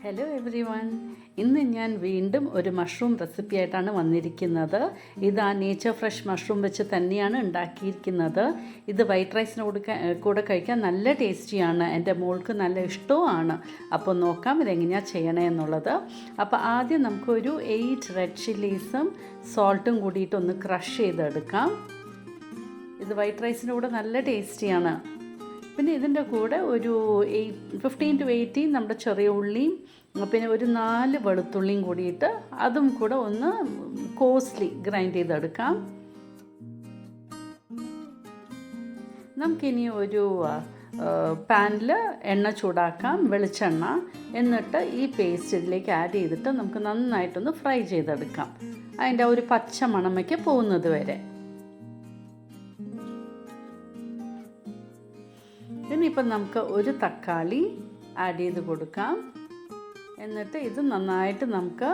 Hello every one. ഇന്ന് ഞാൻ വീണ്ടും ഒരു മഷ്റൂം റെസിപ്പി ആയിട്ടാണ് വന്നിരിക്കുന്നത്. ഇത് ആ നേച്ചർ ഫ്രഷ് മഷ്റൂം വെച്ച് തന്നെയാണ് ഉണ്ടാക്കിയിരിക്കുന്നത്. ഇത് വൈറ്റ് റൈസിന് കൂടെ കഴിക്കാൻ നല്ല ടേസ്റ്റിയാണ്. എൻ്റെ മോൾക്ക് നല്ല ഇഷ്ടവുമാണ്. അപ്പോൾ നോക്കാം ഇതെങ്ങനെയാണ് ചെയ്യണേ എന്നുള്ളത്. അപ്പോൾ ആദ്യം നമുക്കൊരു 8 റെഡ് ചില്ലീസും സോൾട്ടും കൂടിയിട്ടൊന്ന് ക്രഷ് ചെയ്തെടുക്കാം. ഇത് വൈറ്റ് റൈസിൻ്റെ കൂടെ നല്ല ടേസ്റ്റിയാണ്. പിന്നെ ഇതിൻ്റെ കൂടെ ഒരു 15 to 18 നമ്മുടെ ചെറിയ ഉള്ളിയും പിന്നെ ഒരു 4 വെളുത്തുള്ളിയും കൂടിയിട്ട് അതും കൂടെ ഒന്ന് കോഴ്സ്ലി ഗ്രൈൻഡ് ചെയ്തെടുക്കാം. നമുക്കിനി ഒരു പാനിൽ എണ്ണ ചൂടാക്കാം, വെളിച്ചെണ്ണ. എന്നിട്ട് ഈ പേസ്റ്റ് ഇതിലേക്ക് ആഡ് ചെയ്തിട്ട് നമുക്ക് നന്നായിട്ടൊന്ന് ഫ്രൈ ചെയ്തെടുക്കാം, അതിൻ്റെ ഒരു പച്ച മണമയ്ക്ക് പോകുന്നത് വരെ. ഇനിയിപ്പം നമുക്ക് ഒരു തക്കാളി ആഡ് ചെയ്ത് കൊടുക്കാം. എന്നിട്ട് ഇത് നന്നായിട്ട് നമുക്ക്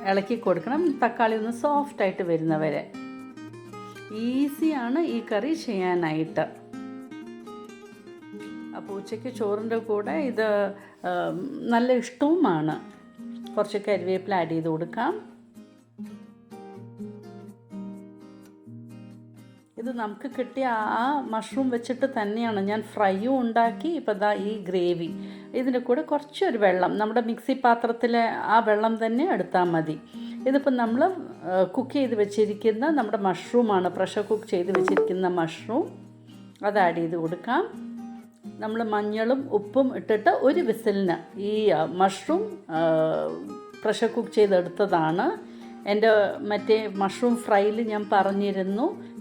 ഇളക്കി കൊടുക്കണം, തക്കാളി ഒന്ന് സോഫ്റ്റായിട്ട് വരുന്നവരെ. ഈസിയാണ് ഈ കറി ചെയ്യാനായിട്ട്. അപ്പോൾ ഉച്ചയ്ക്ക് ചോറിൻ്റെ കൂടെ ഇത് നല്ല ഇഷ്ടവുമാണ്. കുറച്ച് കരിവേപ്പില ആഡ് ചെയ്ത് കൊടുക്കാം. ഇത് നമുക്ക് കിട്ടിയ ആ മഷ്റൂം വെച്ചിട്ട് തന്നെയാണ് ഞാൻ ഫ്രൈയും ഉണ്ടാക്കി. ഇപ്പോൾ ദാ ഈ ഗ്രേവി, ഇതിൻ്റെ കൂടെ കുറച്ചൊരു വെള്ളം, നമ്മുടെ മിക്സി പാത്രത്തിലെ ആ വെള്ളം തന്നെ എടുത്താൽ മതി. ഇതിപ്പോൾ നമ്മൾ കുക്ക് ചെയ്ത് വെച്ചിരിക്കുന്ന നമ്മുടെ മഷ്റൂമാണ്, പ്രഷർ കുക്ക് ചെയ്ത് വെച്ചിരിക്കുന്ന മഷ്റൂം. അത് ആഡ് ചെയ്ത് കൊടുക്കാം. നമ്മൾ മഞ്ഞളും ഉപ്പും ഇട്ടിട്ട് ഒരു വിസിലിന് ഈ മഷ്റൂം പ്രഷർ കുക്ക് ചെയ്തെടുത്തതാണ്. എൻ്റെ മറ്റേ മഷ്റൂം ഫ്രൈയിൽ ഞാൻ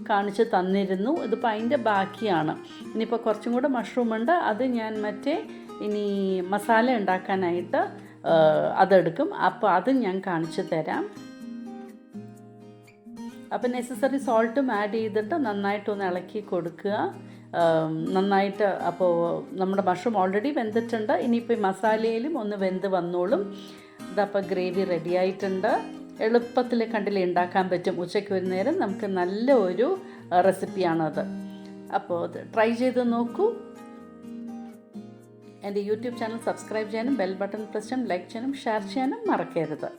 കാണിച്ച് തന്നിരുന്നു. ഇതിപ്പോൾ അതിൻ്റെ ബാക്കിയാണ്. ഇനിയിപ്പോൾ കുറച്ചും കൂടെ മഷ്റൂം ഉണ്ട്, അത് ഞാൻ ഇനി മസാല ഉണ്ടാക്കാനായിട്ട് അതെടുക്കും. അപ്പോൾ അത് ഞാൻ കാണിച്ചു തരാം. അപ്പോൾ നെസസറി സോൾട്ടും ആഡ് ചെയ്തിട്ട് നന്നായിട്ടൊന്ന് ഇളക്കി കൊടുക്കുക, നന്നായിട്ട്. അപ്പോൾ നമ്മുടെ മഷ്റൂം ഓൾറെഡി വെന്തിട്ടുണ്ട്. ഇനിയിപ്പോൾ മസാലയിലും ഒന്ന് വെന്ത് വന്നോളും. ഇതപ്പോൾ ഗ്രേവി റെഡി ആയിട്ടുണ്ട്. എളുപ്പത്തിൽ കണ്ടില്ലേ ഉണ്ടാക്കാൻ പറ്റും. ഉച്ചയ്ക്ക് ഒരു നേരം നമുക്ക് നല്ല ഒരു റെസിപ്പിയാണത്. അപ്പോൾ അത് ട്രൈ ചെയ്ത് നോക്കൂ. എൻ്റെ യൂട്യൂബ് ചാനൽ സബ്സ്ക്രൈബ് ചെയ്യാനും ബെൽ ബട്ടൺ പ്രസ് ചെയ്യാനും ലൈക്ക് ചെയ്യാനും ഷെയർ ചെയ്യാനും മറക്കരുത്.